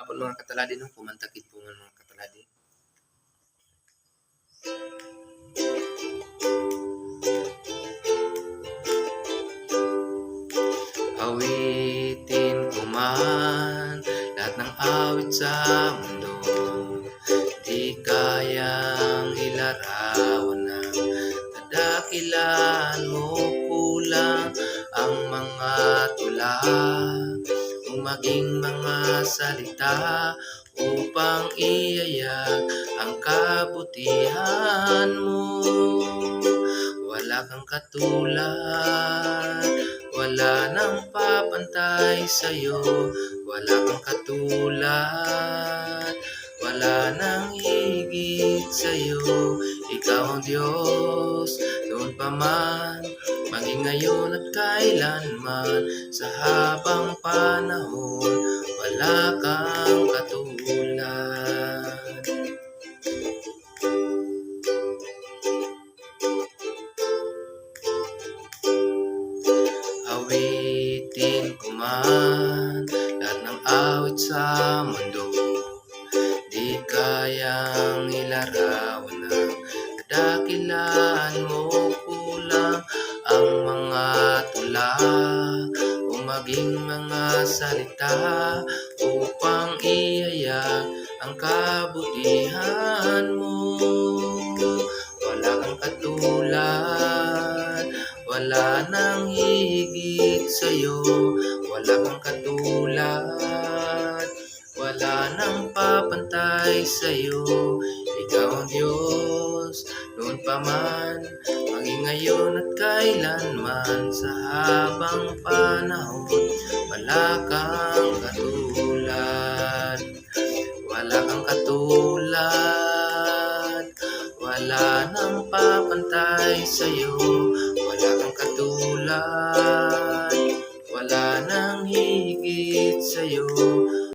hapon mga kataladi, no? Pumantakit po mga kataladi. Awitin ko man lahat ng awit sa mundo, di kayang ilarawan ng kadakilan mo. Kulang ang mga tula o maging mga salita upang iyayak ang kabutihan mo. Wala kang katulad, wala nang papantay sa'yo. Wala kang katulad, wala nang higit sa'yo. Ikaw ang Diyos, noon pa man, maging ngayon at kailanman. Sa habang panahon, wala kang katulad. Awitin ko man lahat ng awit sa mundo, di kayang ilarawan ng kadakilan mo. Kulang ang mga tula o maging mga salita upang iyayak ang kabutihan mo. Wala kang katulad, wala nang higit sa'yo. Wala kang katulad, wala nang papantay sa'yo. Ikaw ang Diyos, noon pa man, maging ngayon at kailanman. Sa habang panahon, wala kang katulad. Wala kang katulad, wala nang papantay sa'yo. Wala kang katulad, wala nang higit sa'yo.